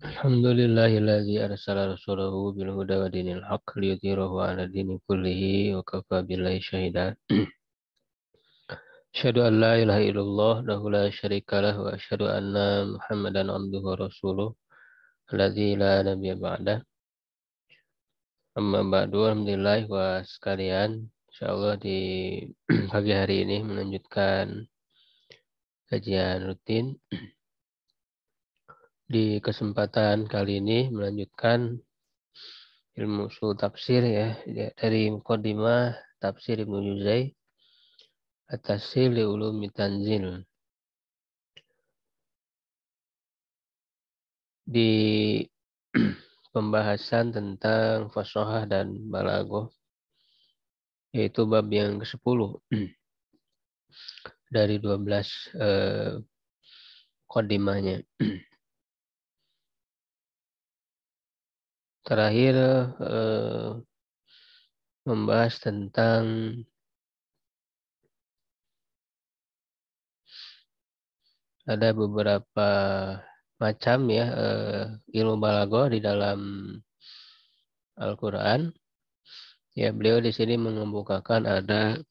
Alhamdulillahilladzi arsala rasulahu bil huda wa dinil haqq liyudhhirahu 'ala dini kullihi wa kafa billahi syahida. Asyhadu an la ilaha illallah wahdahu la syarika lah wa asyhadu anna Muhammadan 'abduhu wa rasuluh alladzi la nabiyya ba'dah. Amma ba'du, alhamdulillah wa sekalian, insyaallah di pagi hari ini melanjutkan kajian rutin. Di kesempatan kali ini melanjutkan ilmu ushul tafsir ya dari Muqaddimah Tafsir Ibnu Juzai At-Tafsir li Ulumi Tanzil. Di pembahasan tentang fasohah dan balaghah, yaitu bab yang ke-10 dari 12 muqaddimahnya. Terakhir membahas tentang ada beberapa macam ya ilmu balaghah di dalam Al-Quran. Ya, beliau di sini mengemukakan ada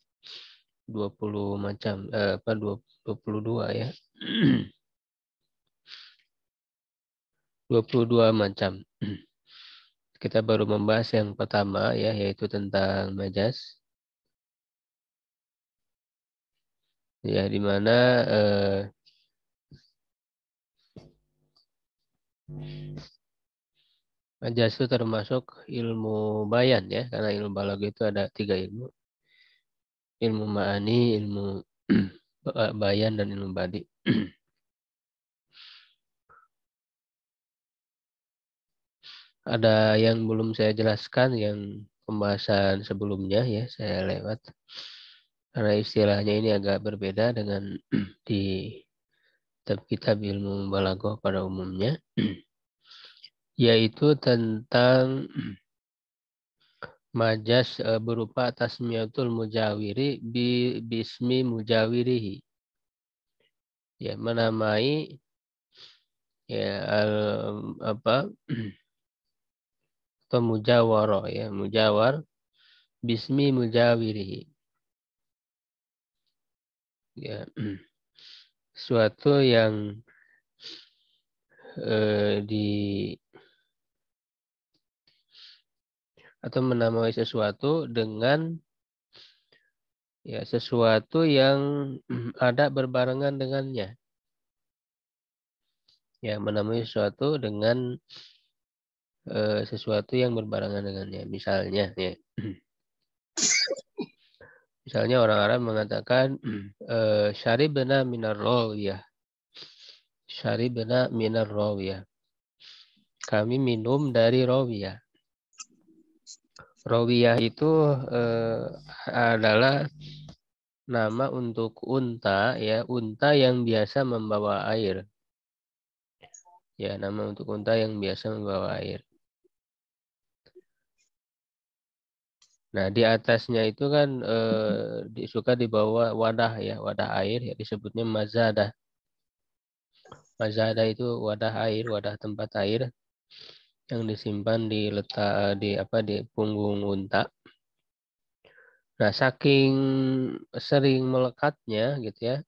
20 macam 22 ya. 22 macam. Kita baru membahas yang pertama ya, yaitu tentang majaz. Ya, di mana majaz itu termasuk ilmu bayan ya, karena ilmu balaghah itu ada 3 ilmu. Ilmu ma'ani, ilmu bayan, dan ilmu badi. Ada yang belum saya jelaskan yang pembahasan sebelumnya ya, saya lewat. Karena istilahnya ini agak berbeda dengan di kitab ilmu balaghah pada umumnya. Yaitu tentang majaz berupa tasmiyatul mujawiri bismi mujawirihi. Ya, menamai ya atau mujawara ya, mujawar bismi mujawirihi. Ya, suatu yang atau menamai sesuatu dengan ya sesuatu yang ada berbarengan dengannya. Ya, menamai sesuatu dengan sesuatu yang berbarengan dengannya. Misalnya ya. Misalnya orang Arab mengatakan syaribna minar rawiyah. Syaribna minar rawiyah. Kami minum dari rawiyah. Rawiyah itu adalah nama untuk unta ya, unta yang biasa membawa air. Ya, nama untuk unta yang biasa membawa air. Nah, di atasnya itu kan suka dibawa wadah ya, wadah air ya, disebutnya mazadah. Mazadah itu wadah air, wadah tempat air yang disimpan di punggung unta. Nah, saking sering melekatnya gitu ya,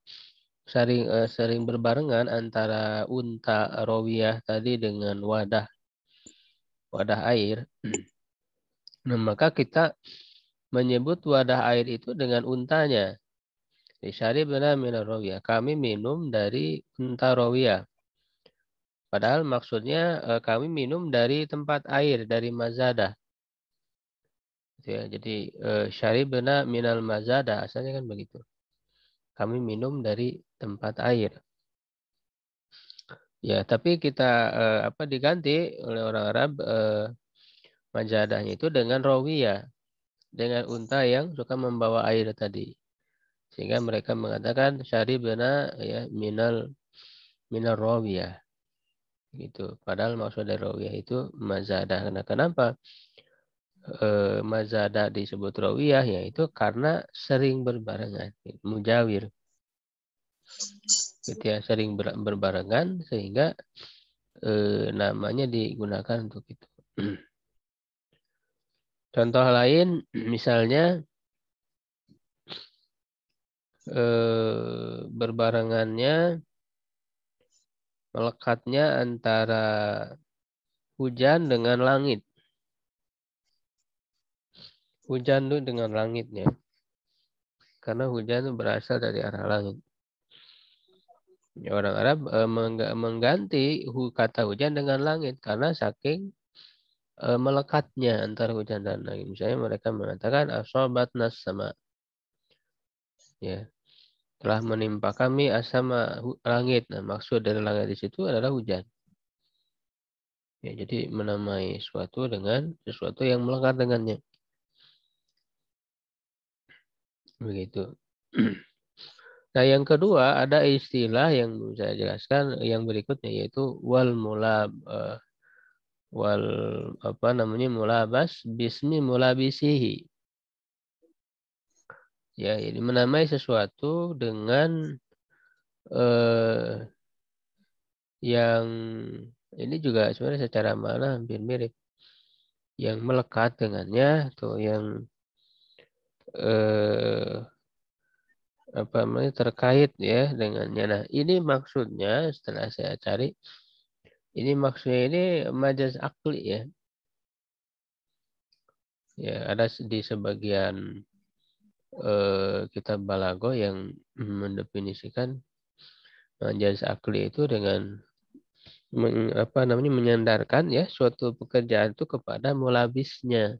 sering berbarengan antara unta rawiyah tadi dengan wadah air. Nah, maka kita menyebut wadah air itu dengan untanya. Syaribna minar rawiyah. Kami minum dari unta rawiyah. Padahal maksudnya kami minum dari tempat air, dari mazadah. Ya, jadi syaribna minal mazadah, asalnya kan begitu. Kami minum dari tempat air. Ya, tapi kita diganti oleh orang Arab majadahnya itu dengan rawiyah, dengan unta yang suka membawa air tadi. Sehingga mereka mengatakan syaribna ya minal rawiyah. Gitu. Padahal maksud dari rawiyah itu mazadah. Nah, kenapa mazadah disebut rawiyah? Ya itu karena sering berbarengan, mujawir. gitu ya, sering berbarengan sehingga namanya digunakan untuk itu. Contoh lain misalnya berbarengannya, melekatnya antara hujan dengan langit. Hujan itu dengan langitnya. Karena hujan itu berasal dari arah langit. Orang Arab mengganti kata hujan dengan langit karena saking melekatnya antara hujan dan langit. Misalnya mereka mengatakan asobatnas sama, ya, telah menimpa kami asama langit. Nah, maksud dari langit di situ adalah hujan. Ya, jadi menamai sesuatu dengan sesuatu yang melekat dengannya. Begitu. Nah, yang kedua ada istilah yang saya jelaskan yang berikutnya, yaitu wal apa namanya mulabas bismi mulabisihi. Ya, ini menamai sesuatu dengan yang ini juga sebenarnya secara makna hampir mirip. Yang melekat dengannya atau yang apa namanya terkait ya dengannya. Nah, ini maksudnya setelah saya cari, ini maksudnya ini majaz akli ya. Ya, ada di sebagian kitab balago yang mendefinisikan majaz akli itu dengan apa namanya menyandarkan ya suatu pekerjaan itu kepada mulabisnya.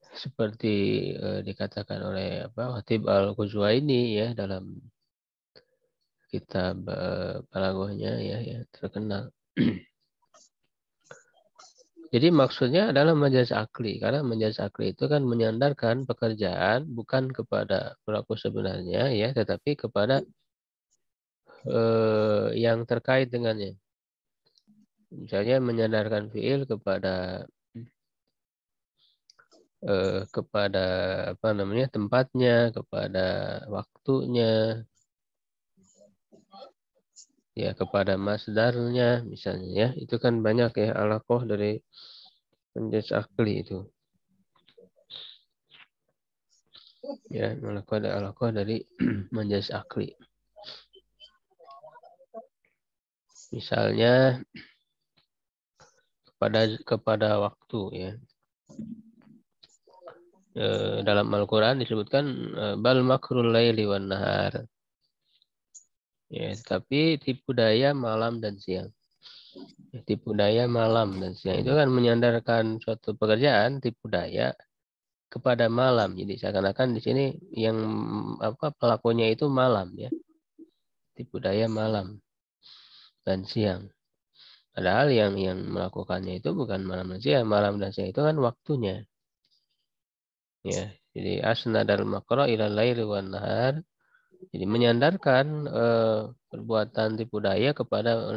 Seperti dikatakan oleh Khatib Al-Ghazwaini ya dalam kitab balagohnya ya terkenal. Jadi maksudnya adalah majaz akli, karena majaz akli itu kan menyandarkan pekerjaan bukan kepada pelaku sebenarnya ya, tetapi kepada yang terkait dengannya. Misalnya menyandarkan fiil kepada apa namanya tempatnya, kepada waktunya, ya kepada masdarnya misalnya ya. Itu kan banyak ya alaqah dari majaz akli itu. Ya, melakukan alaqah dari majaz akli. Misalnya kepada waktu ya. Dalam Al-Quran disebutkan bal makrul laili wan nahar. Ya, tapi tipu daya malam dan siang. Ya, tipu daya malam dan siang itu kan menyandarkan suatu pekerjaan tipu daya kepada malam. Jadi seakan-akan di sini yang pelakunya itu malam ya. Tipu daya malam dan siang. Padahal yang melakukannya itu bukan malam dan siang. Malam dan siang itu kan waktunya. Ya, jadi asnadal maqra ila laili wan nahar. Jadi menyandarkan perbuatan tipu daya kepada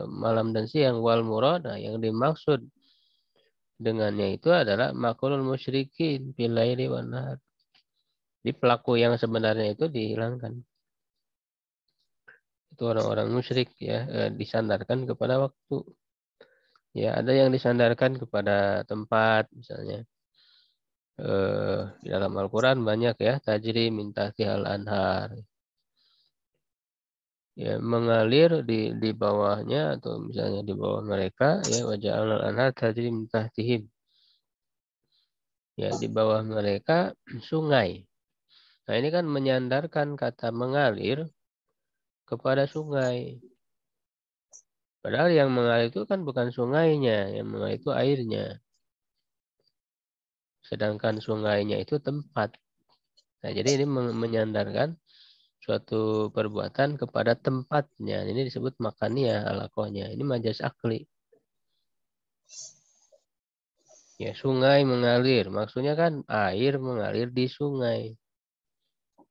malam dan siang. Wal murad, nah, yang dimaksud dengannya itu adalah makulul musyrikin bil laili wan nahar. Jadi pelaku yang sebenarnya itu dihilangkan. Itu orang-orang musyrik ya, disandarkan kepada waktu. Ya, ada yang disandarkan kepada tempat misalnya. Di dalam Al-Quran banyak ya tajri min tahtihal anhar, ya mengalir di bawahnya atau misalnya di bawah mereka ya wajah anhar tajri min tahtihim, ya di bawah mereka sungai. Nah, ini kan menyandarkan kata mengalir kepada sungai, padahal yang mengalir itu kan bukan sungainya, yang mengalir itu airnya, sedangkan sungainya itu tempat. Nah, jadi ini menyandarkan suatu perbuatan kepada tempatnya. Ini disebut makania alakohnya. Ini majaz akli. Ya, sungai mengalir. Maksudnya kan air mengalir di sungai.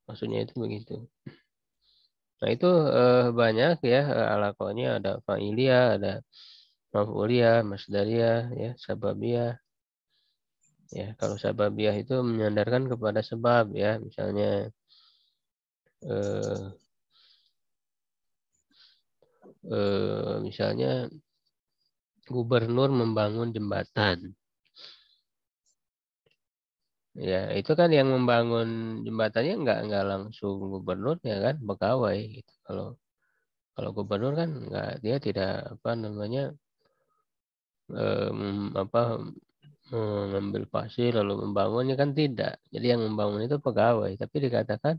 Maksudnya itu begitu. Nah, itu banyak ya alakohnya. Ada fa'iliyah, ada maf'uliyah, masdariyah, ya, sababiyah. Ya, kalau sababiyah itu menyandarkan kepada sebab ya. Misalnya misalnya gubernur membangun jembatan. Ya, itu kan yang membangun jembatannya nggak langsung gubernur ya kan, pegawai gitu. Kalau gubernur kan nggak, dia tidak apa namanya apa mengambil pasir lalu membangunnya kan tidak. Jadi yang membangun itu pegawai, tapi dikatakan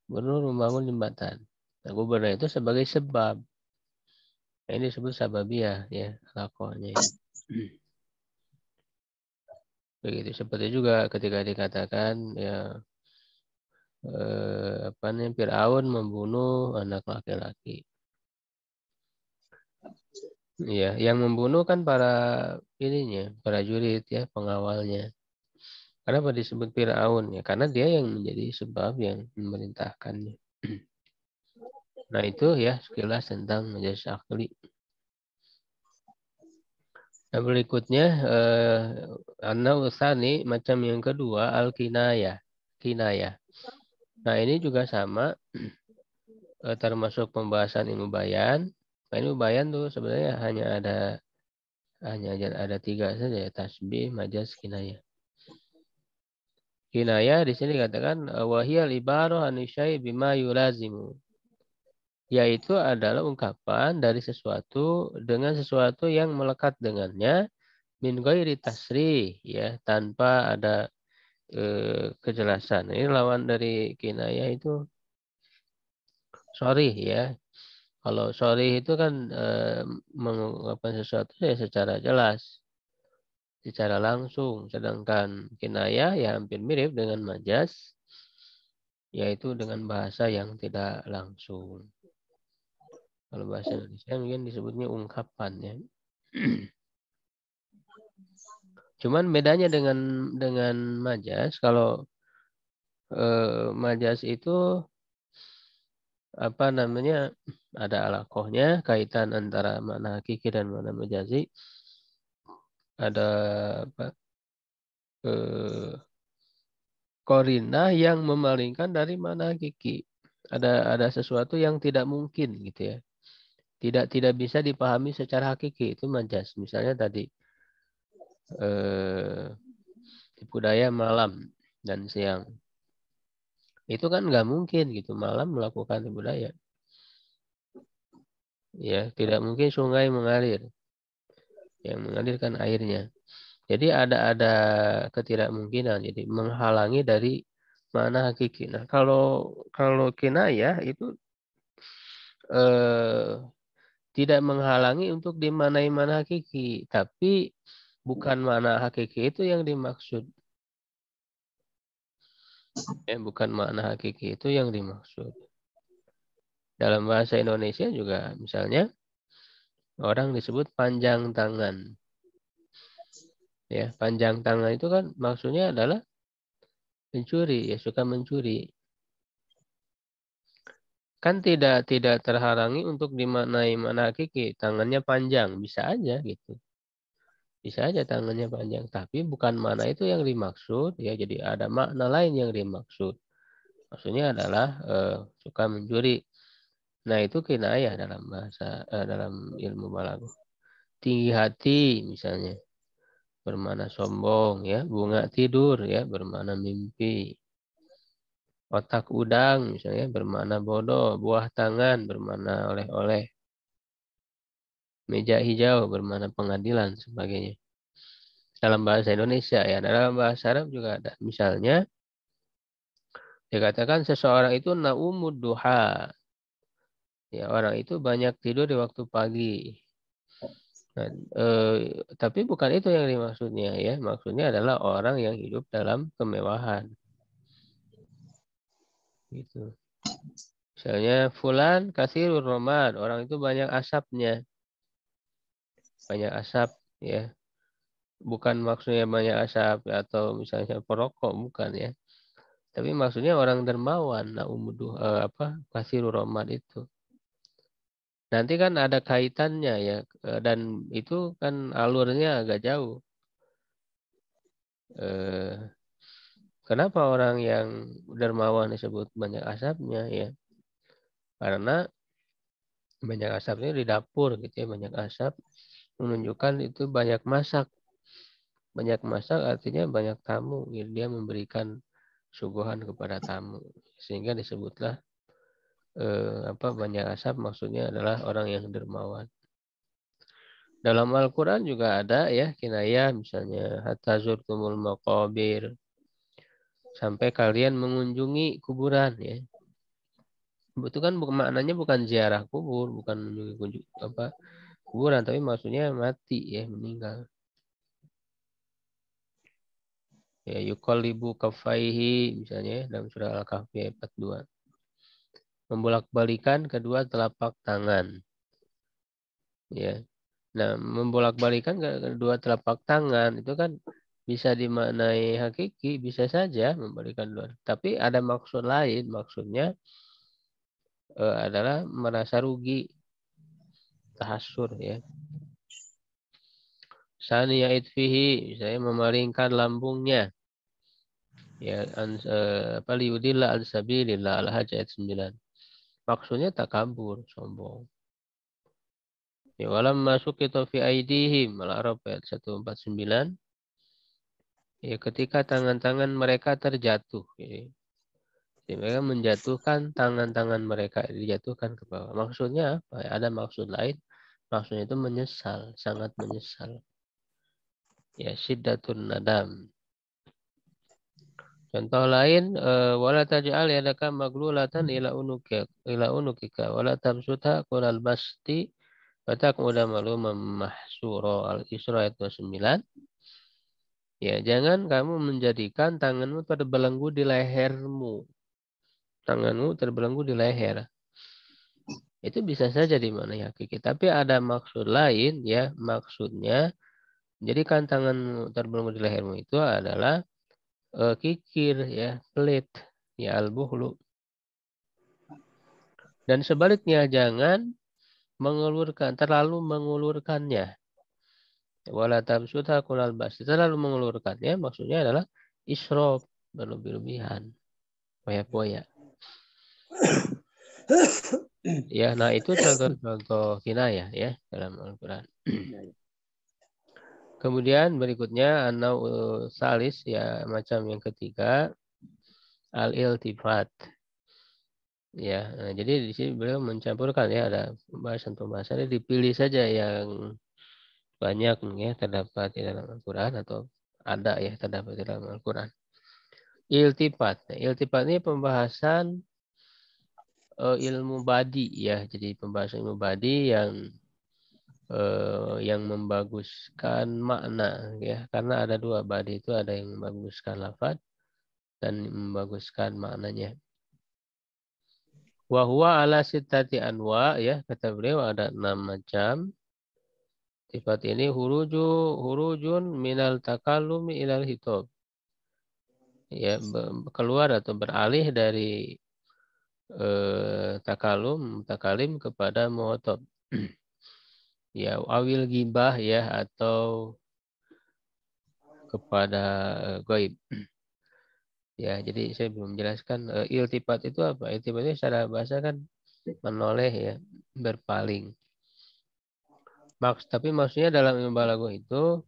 gubernur membangun jembatan. Nah, gubernur itu sebagai sebab. Nah, ini disebut sababiyah ya lakonnya. Begitu seperti juga ketika dikatakan ya apa nih Firaun membunuh anak laki-laki. Ya, yang membunuh kan para ininya, para jurid ya, pengawalnya. Kenapa disebut Firaun ya? Karena dia yang menjadi sebab yang memerintahkannya. Nah, itu ya sekilas tentang majas akli. Nah, berikutnya an-nawtsani macam yang kedua al-kinayah. Kinayah. Nah, ini juga sama termasuk pembahasan ilmu bayan. Nah, ilmu bayan tuh sebenarnya hanya ada tiga saja ya, tasbih, majas, kinayah. Kinayah di sini katakan wahiyal ibarah an syai' bima yulazimu. Yaitu adalah ungkapan dari sesuatu dengan sesuatu yang melekat dengannya min ghairi tasrih ya, tanpa ada kejelasan. Ini lawan dari kinayah itu sorry ya. Kalau sorry itu kan mengungkapkan sesuatu ya secara jelas, secara langsung. Sedangkan kinayah ya hampir mirip dengan majas, yaitu dengan bahasa yang tidak langsung. Kalau bahasa Indonesia mungkin disebutnya ungkapan ya. Cuman bedanya dengan majas, kalau majas itu apa namanya ada alakohnya, kaitan antara mana hakiki dan mana majazi, ada apa korinah yang memalingkan dari mana hakiki. Ada sesuatu yang tidak mungkin gitu ya, tidak bisa dipahami secara hakiki, itu majas. Misalnya tadi tipu daya malam dan siang, itu kan nggak mungkin gitu malam melakukan tipu daya. Ya, tidak mungkin sungai mengalir yang mengalirkan airnya. Jadi ada ketidakmungkinan, jadi menghalangi dari mana hakiki. Nah, kalau kinayah itu eh, tidak menghalangi untuk dimanai mana hakiki, tapi bukan mana hakiki itu yang dimaksud. Ya, bukan makna hakiki itu yang dimaksud. Dalam bahasa Indonesia juga misalnya orang disebut panjang tangan. Ya, panjang tangan itu kan maksudnya adalah mencuri, ya suka mencuri. Kan tidak terhalangi untuk dimaknai mana hakiki, tangannya panjang, bisa aja gitu. Bisa aja tangannya panjang, tapi bukan mana itu yang dimaksud, ya jadi ada makna lain yang dimaksud. Maksudnya adalah suka mencuri. Nah, itu kinayah dalam bahasa dalam ilmu balaghah. Tinggi hati misalnya bermana sombong ya, bunga tidur ya bermana mimpi. Otak udang misalnya bermana bodoh, buah tangan bermana oleh-oleh. Meja hijau bermana pengadilan sebagainya. Dalam bahasa Indonesia ya, dalam bahasa Arab juga ada. Misalnya dikatakan seseorang itu naumud duha. Ya, orang itu banyak tidur di waktu pagi. Nah, tapi bukan itu yang dimaksudnya ya. Maksudnya adalah orang yang hidup dalam kemewahan. Gitu. Misalnya fulan kasirur romad, orang itu banyak asapnya. Banyak asap ya. Bukan maksudnya banyak asap atau misalnya perokok, bukan ya. Tapi maksudnya orang dermawan, naumuduh apa kasirur romad itu. Nanti kan ada kaitannya ya, dan itu kan alurnya agak jauh. Eh, Kenapa orang yang dermawan disebut banyak asapnya ya? Karena Banyak asapnya di dapur gitu ya, banyak asap menunjukkan itu banyak masak. Banyak masak artinya banyak tamu. Dia memberikan suguhan kepada tamu. Sehingga disebutlah banyak asap maksudnya adalah orang yang dermawan. Dalam Al-Quran juga ada ya kinayah misalnya hatta zurtumul maqabir, sampai kalian mengunjungi kuburan ya. Itu kan maknanya bukan ziarah kubur, bukan mengunjungi kuburan, tapi maksudnya mati ya, meninggal. Ya yuqallibu kaffaihi misalnya dalam surah Al-Kahfi ayat 42. Membolak-balikan kedua telapak tangan. Ya. Nah, membolak-balikan kedua telapak tangan itu kan bisa dimaknai hakiki, bisa saja membalikan dua. Tapi ada maksud lain, maksudnya adalah merasa rugi, tahasur ya. Saniya itfihi, misalnya memalingkan lambungnya. Ya, liudillah al-sabilillah al-hajj ayat 9. Maksudnya takabur, sombong. Ya, walam masuk itu fi aidihim al-Arab ayat 149. Ya, ketika tangan-tangan mereka terjatuh. Ya. Jadi mereka menjatuhkan tangan-tangan mereka, dijatuhkan ke bawah. Maksudnya apa? Ada maksud lain. Maksudnya itu menyesal, sangat menyesal. Ya, syiddatun nadam. Contoh lain, wala taj'al yadaka maglulatan ila unukika wala tabsutha kullal basti fataquda maluman mahsura. Al-Isra ayat 29. Ya, jangan kamu menjadikan tanganmu terbelenggu di lehermu. Tanganmu terbelenggu di leher. Itu bisa saja dimaknai hakiki. Tapi ada maksud lain ya. Maksudnya, jadikan tanganmu terbelenggu di lehermu itu adalah kikir ya, pelit ya, al-buhlu. Dan sebaliknya jangan terlalu mengulurkannya. Wala tabsutha kullal basti. Terlalu mengulurkannya maksudnya adalah isrof, berlebih-lebihan. Poya-poya. Ya, nah itu contoh-contoh kinayah ya dalam Al-Quran. Kemudian berikutnya anau salis ya, macam yang ketiga al-iltifat. Ya, nah, jadi di sini beliau mencampurkan ya, ada pembahasan-pembahasannya, dipilih saja yang banyak ya terdapat di dalam Al-Quran atau ada ya terdapat di dalam Al-Quran. Iltifat. Nah, iltifat ini pembahasan ilmu badi ya. Jadi pembahasan ilmu badi yang membaguskan makna ya, karena ada dua badi itu, ada yang membaguskan lafaz dan membaguskan maknanya. Wa huwa ala sittati anwa ya, kata beliau ada 6 macam. Sifat ini hurujun minal takallumi ilal hitab. Ya, keluar atau beralih dari takalim kepada muhotob. Ya, awil gibah ya, atau kepada goib. Ya, jadi saya belum menjelaskan iltifat itu apa. Iltifat itu secara bahasa kan menoleh ya, berpaling. Tapi maksudnya dalam ilmu balaghah itu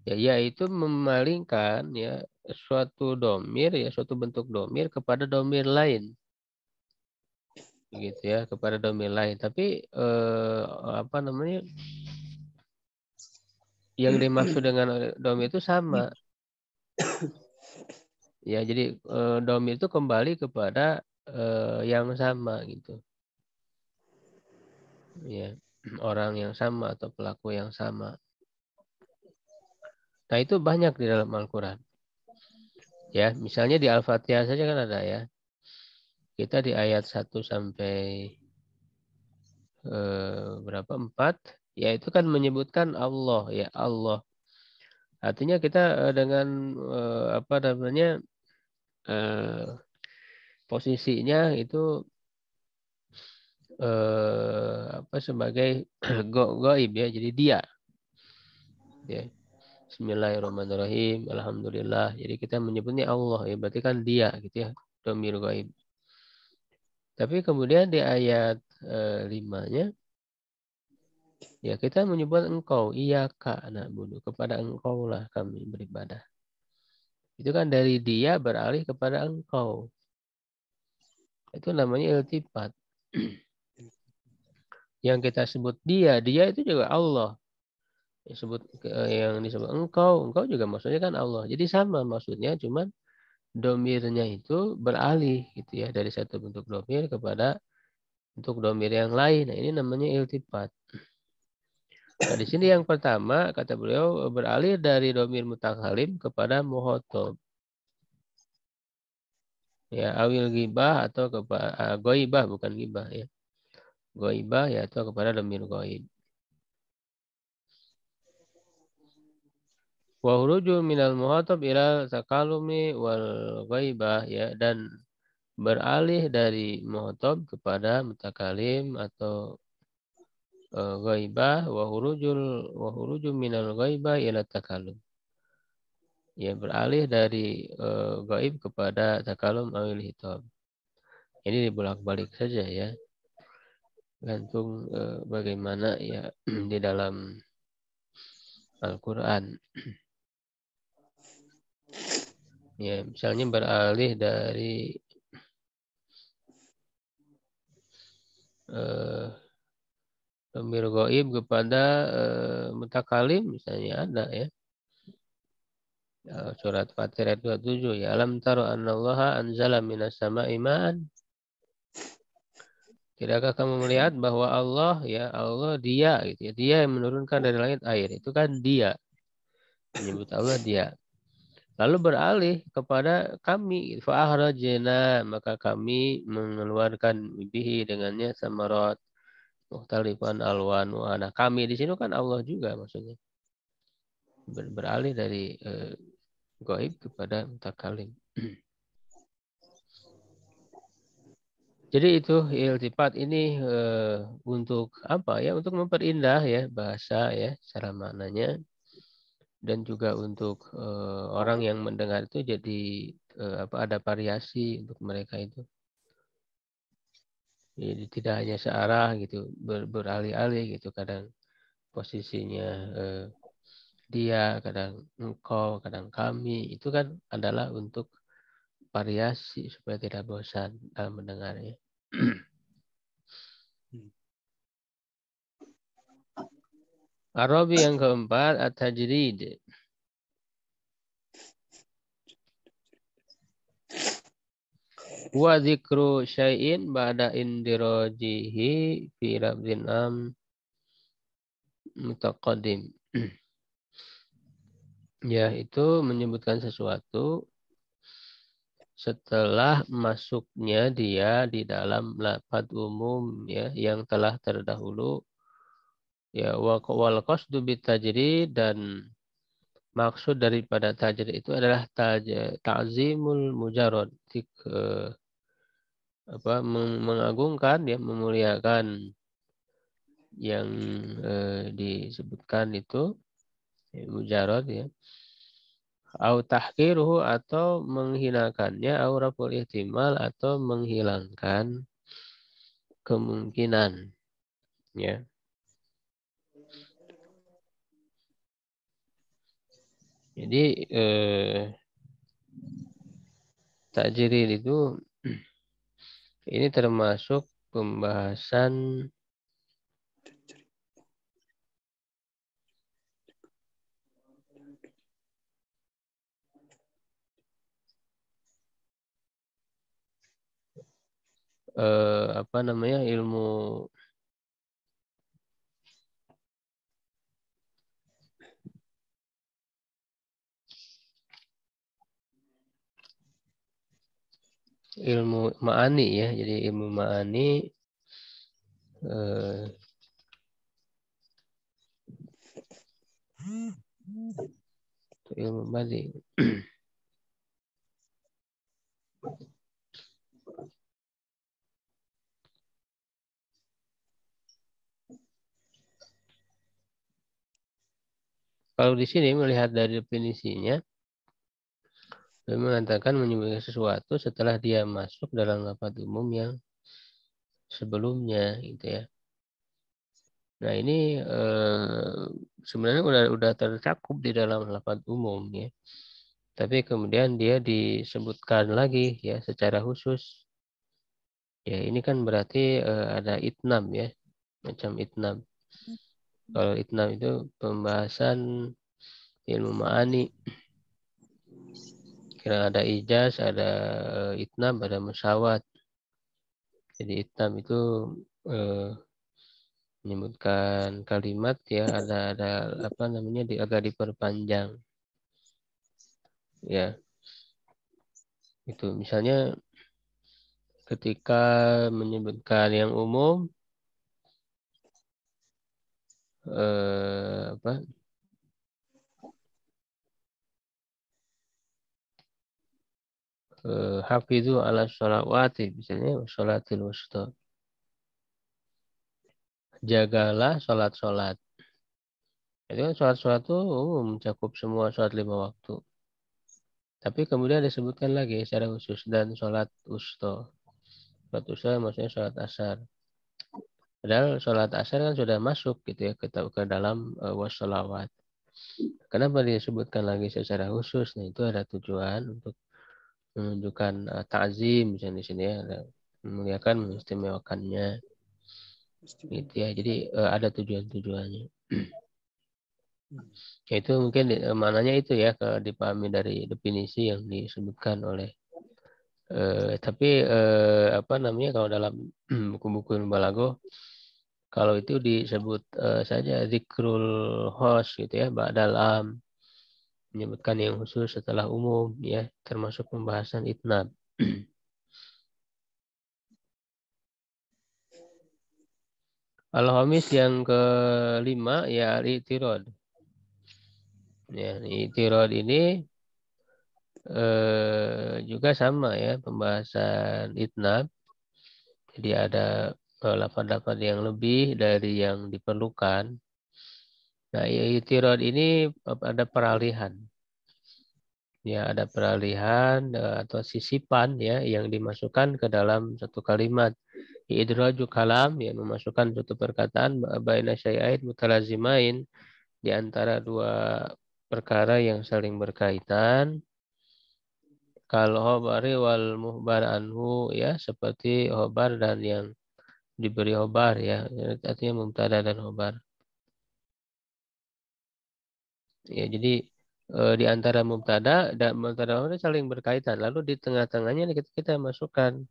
ya, yaitu memalingkan ya suatu domir ya, suatu bentuk domir kepada domir lain. Begitu ya, kepada domir lain. Tapi yang dimaksud dengan domir itu sama. Ya, jadi domir itu kembali kepada yang sama gitu. Ya, orang yang sama atau pelaku yang sama. Nah, itu banyak di dalam Al-Quran. Ya, misalnya di Al-Fatihah saja kan ada ya. Kita di ayat 1 sampai berapa? 4. Ya, itu kan menyebutkan Allah ya, Allah. Artinya kita dengan posisinya itu sebagai gaib ya, jadi dia. Ya. Bismillahirrahmanirrahim. Alhamdulillah. Jadi kita menyebutnya Allah ya, berarti kan dia gitu ya. Domir gaib. Tapi kemudian di ayat limanya, ya kita menyebut engkau, iyyaka na'budu, kepada engkau lah kami beribadah. Itu kan dari dia beralih kepada engkau. Itu namanya iltifat. Yang kita sebut dia itu juga Allah. Yang disebut engkau juga maksudnya kan Allah. Jadi sama maksudnya, cuman domirnya itu beralih gitu ya, dari satu bentuk domir kepada bentuk domir yang lain. Nah, ini namanya iltifat. Nah, di sini yang pertama kata beliau beralih dari domir mutakalim kepada muhotob. Ya, awil gibah atau kepada goibah, bukan gibah ya. Goibah ya, atau kepada domir goib. Wa huruju minal muhotob ilal takalumi wal goibah ya, dan beralih dari muhotob kepada mutakalim atau ghaibah, wa huruju minal ghaibah ila takalum. Ya, beralih dari gaib kepada takalum awil hitab. Ini dibolak-balik saja ya. Gantung bagaimana ya di dalam Al-Qur'an. Ya, misalnya beralih dari domir gaib kepada mutakalim misalnya ada ya. Surat Fatir ayat 27 ya, alam taro annallaha anzala minas sama'i ma'an. Tidakkah kamu melihat bahwa Allah ya, Allah dia gitu ya, dia yang menurunkan dari langit air. Itu kan dia, menyebut Allah dia. Lalu beralih kepada kami, fa'akhrajna, maka kami mengeluarkan bihi dengannya samarat mukhtalifan alwanu. Nah, kami di sini kan Allah juga maksudnya. Beralih dari gaib kepada mutakalim. Jadi itu iltifat ini untuk apa ya? Untuk memperindah ya bahasa ya secara maknanya, dan juga untuk orang yang mendengar itu jadi ada variasi untuk mereka itu. Jadi tidak hanya searah gitu, beralih-alih gitu, kadang posisinya dia, kadang engkau, kadang kami, itu kan adalah untuk variasi supaya tidak bosan dalam mendengarnya. Arabi yang keempat, at-tajrid. Wa dzikru syai'in ba'da indirajihi fi lafzin am mutaqaddim. Ya, itu menyebutkan sesuatu setelah masuknya dia di dalam lafaz umum ya yang telah terdahulu ya, wal qasdu bit tajrid, dan maksud daripada tajrid itu adalah ta'zimul mujarrad, mengagungkan ya, memuliakan yang disebutkan itu ya, mujarrad ya, au tahqiruhu, atau menghinakannya, au raful ihtimal, atau menghilangkan kemungkinan ya. Jadi tajrid itu ini termasuk pembahasan apa namanya, ilmu ma'ani ya. Jadi ilmu ma'ani ilmu badi. Kalau di sini melihat dari definisinya, dia mengatakan menyebutkan sesuatu setelah dia masuk dalam lafaz umum yang sebelumnya gitu ya. Nah ini sebenarnya udah tercakup di dalam lafaz umum ya. Tapi kemudian dia disebutkan lagi ya secara khusus. Ya ini kan berarti ada itnam ya, macam itnam. Kalau itnam itu pembahasan ilmu ma'ani. Kira ada ijaz, ada itnam, ada musyawat. Jadi itnam itu eh, menyebutkan kalimat ya ada apa namanya agak diperpanjang. Ya, itu misalnya ketika menyebutkan yang umum apa hafizu ala sholawati misalnya sholatil wusta. Jagalah sholat-sholat. Itu kan sholat-sholat itu umum mencakup semua sholat 5 waktu. Tapi kemudian disebutkan lagi secara khusus dan sholat wusta. Sholat wusta maksudnya sholat asar. Padahal sholat asar kan sudah masuk gitu ya ke dalam washolawat. Kenapa disebutkan lagi secara khusus? Nah itu ada tujuan untuk menunjukkan ta'zim misalnya di sini ya, ada memuliakan, mengistimewakannya, gitu ya. Jadi ada tujuan-tujuannya. Ya, itu mungkin maknanya itu ya kalau dipahami dari definisi yang disebutkan oleh. Tapi apa namanya kalau dalam buku-buku balaghah kalau itu disebut saja zikrul khos gitu ya, ba'dal am, menyebutkan yang khusus setelah umum ya, termasuk pembahasan itnab. Al-Khamis yang kelima ya al-i'tirad. Ya, i'tirad ini juga sama ya pembahasan itnab. Jadi ada lafaz-lafaz yang lebih dari yang diperlukan. Nah, i'tirad ini ada peralihan. Ya, ada peralihan atau sisipan ya yang dimasukkan ke dalam satu kalimat. Idraju kalam yang memasukkan suatu perkataan baina syai'ain mutalazimain di antara dua perkara yang saling berkaitan. Kalau hobari wal muhbar anhu ya seperti hobar dan yang diberi hobar ya artinya mubtada dan hobar. Ya jadi di antara mubtada dan mubtada itu saling berkaitan. Lalu di tengah-tengahnya kita masukkan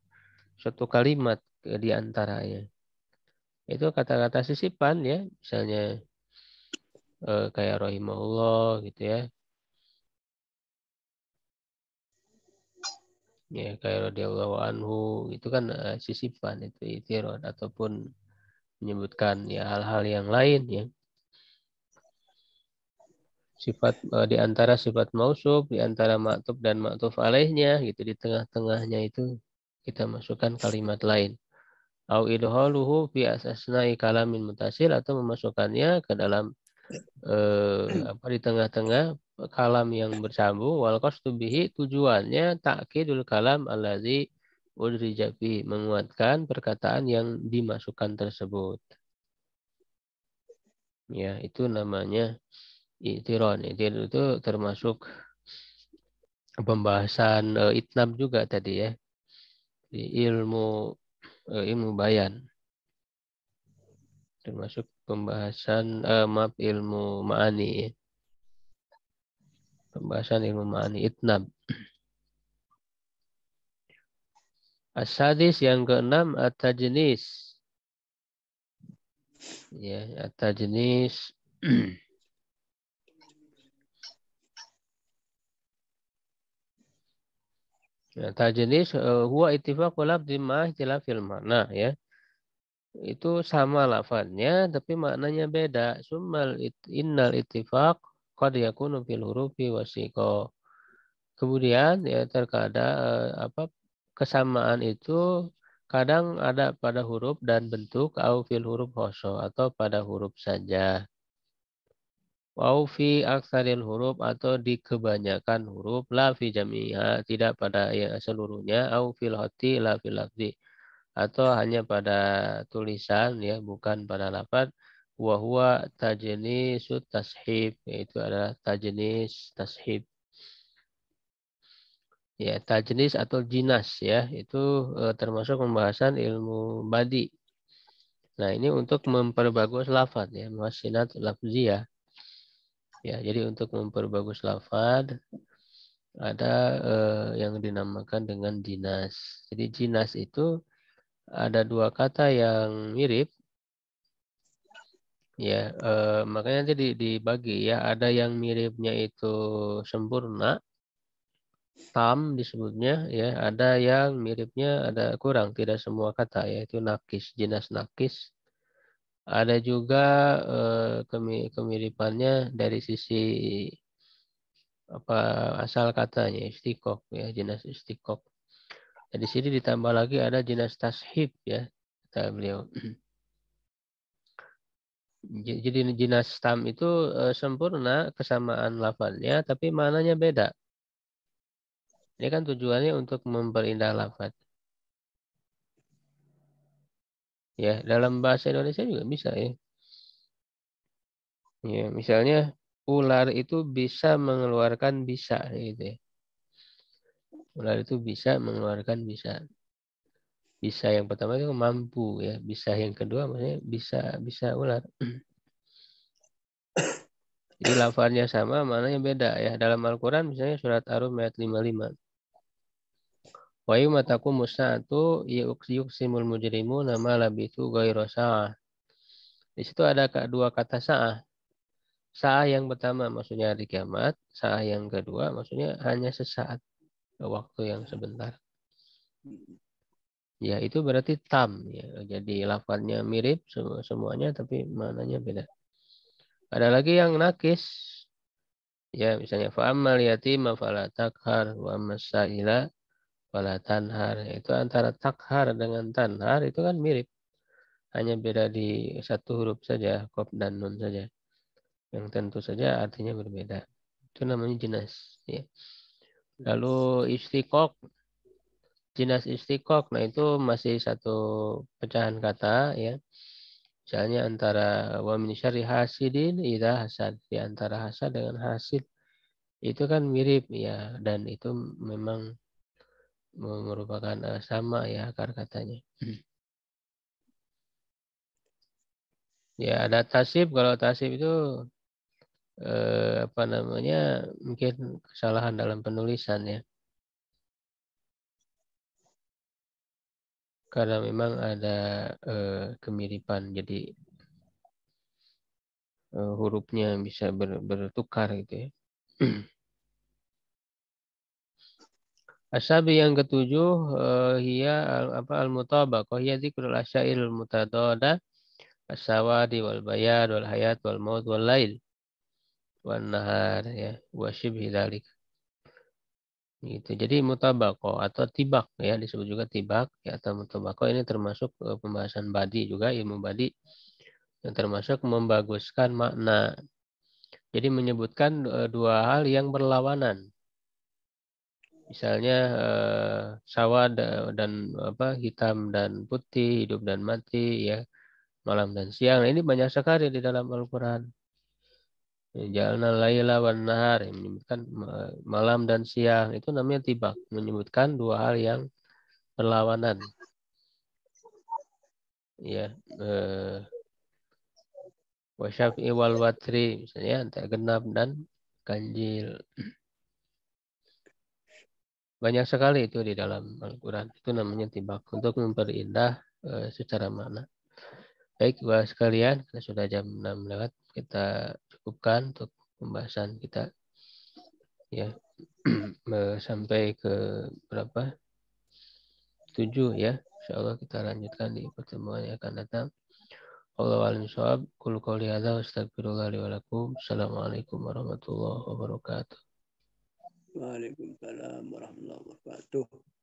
suatu kalimat di antaranya. Itu kata-kata sisipan ya, misalnya kayak rahimahullah gitu ya. Ya kayak radhiyallahu anhu itu kan sisipan itu itirad ataupun menyebutkan ya hal-hal yang lain ya. Sifat di antara sifat mausuf, di antara ma'tuf dan ma'tuf alaihnya gitu di tengah-tengahnya itu kita masukkan kalimat lain. Au idhaluhu fi asasnai kalamin mutasil atau memasukkannya ke dalam apa di tengah-tengah kalam yang bersambung wal qasdu bihi tujuannya takkidul kalam allazi udrija fi menguatkan perkataan yang dimasukkan tersebut. Ya, itu namanya i'tiron. I'tiron itu termasuk pembahasan itnab juga tadi ya. Di ilmu bayan termasuk pembahasan maaf ilmu ma'ani ya. Pembahasan ilmu ma'ani itnab. As-sadis yang keenam at-tajnis. Ya, at-tajnis. Ya, tajnis huwa ittifaqu lafzi ma ikhtilafil makna ya. Itu sama lafadznya tapi maknanya beda. Innal ittifaq qad yakunu fil hurufi wasiqa. Kemudian ya terkadang apa kesamaan itu kadang ada pada huruf dan bentuk au fil huruf khoso atau pada huruf saja. Au fi aksaril huruf atau di kebanyakan huruf la fi jami'a tidak pada yang seluruhnya au fil hati la fil lafzi atau hanya pada tulisan ya, bukan pada lafaz. Wa huwa tajnisut tashib, yaitu adalah tajnis tashib. Ya, tajnis atau jinas ya, itu termasuk pembahasan ilmu badi. Nah, ini untuk memperbagus lafaz ya, muhassinat lafziyah. Ya, jadi untuk memperbagus lafaz ada yang dinamakan dengan jinas. Jadi jinas itu ada dua kata yang mirip. Ya, makanya nanti dibagi ya. Ada yang miripnya itu sempurna, tam disebutnya ya. Ada yang miripnya ada kurang, tidak semua kata yaitu nakis, jinas nakis. Ada juga kemiripannya dari sisi apa asal katanya istiqoq ya, jinas istiqoq. Nah, di sini ditambah lagi ada jinas tashib ya, kata beliau. Jadi jinas tam itu sempurna kesamaan lafadznya, tapi maknanya beda. Ini kan tujuannya untuk memperindah lafadz. Ya, dalam bahasa Indonesia juga bisa ya. Ya, misalnya ular itu bisa mengeluarkan bisa gitu ya. Ular itu bisa mengeluarkan bisa. Bisa yang pertama itu mampu ya. Bisa yang kedua maksudnya bisa ular. Jadi lafadznya sama, maknanya beda ya. Dalam Al-Quran misalnya surat Ar-Rum ayat 55. Wa yawma taqumu as-saatu yuqsimul mujrimu nama labithu ghairu sa'ah. Di situ ada dua kata sa'ah. Sa'ah yang pertama maksudnya hari kiamat, sa'ah yang kedua maksudnya hanya sesaat, waktu yang sebentar. Ya, itu berarti tam ya. Jadi lafadznya mirip semuanya tapi maknanya beda. Ada lagi yang nakis. Ya, misalnya fa'ammal yatima fala takhar wa ammas sa'ila fala tanhar. Itu antara takhar dengan tanhar itu kan mirip. Hanya beda di satu huruf saja, qaf dan nun saja. Yang tentu saja artinya berbeda. Itu namanya jinas. Ya. Lalu istiqoq, jinas istiqoq. Nah itu masih satu pecahan kata ya. Misalnya antara wa min syarri hasidin idza hasad. Di antara hasad dengan hasid. Itu kan mirip ya. Dan itu memang merupakan sama ya akar katanya. Ya ada tasib. Kalau tasib itu apa namanya mungkin kesalahan dalam penulisan ya. Karena memang ada kemiripan. Jadi hurufnya bisa bertukar gitu ya. Asabi yang ketujuh hiya al-mutabaqah hiya dzikrul asyail mutadada as-sawadi wal bayad wal hayat wal maut wal lail wan nahar ya wa syibhi dzalik. Gitu. Jadi mutabaqah atau tibak ya disebut juga tibak ya atau mutabaqah ini termasuk pembahasan badi juga ilmu badi yang termasuk membaguskan makna. Jadi menyebutkan dua hal yang berlawanan. Misalnya sawah dan apa hitam dan putih, hidup dan mati, ya malam dan siang. Nah, ini banyak sekali di dalam Al-Quran. Jalna laila wan nahar yang menyebutkan malam dan siang itu namanya tibak, menyebutkan dua hal yang berlawanan. Ya, wasyafi wal watri misalnya antara genap dan ganjil. Banyak sekali itu di dalam Al-Quran. Itu namanya tibak untuk memperindah secara makna. Baik, Bapak sekalian, kita sudah jam 6 lewat. Kita cukupkan untuk pembahasan kita. Ya, sampai ke berapa? 7 ya. Insyaallah kita lanjutkan di pertemuan yang akan datang. Wallahu a'lam bishawab. Qul qouli hadza wa astaghfirullah li wa lakum. Assalamualaikum warahmatullahi wabarakatuh. Waalaikumsalam warahmatullahi wabarakatuh.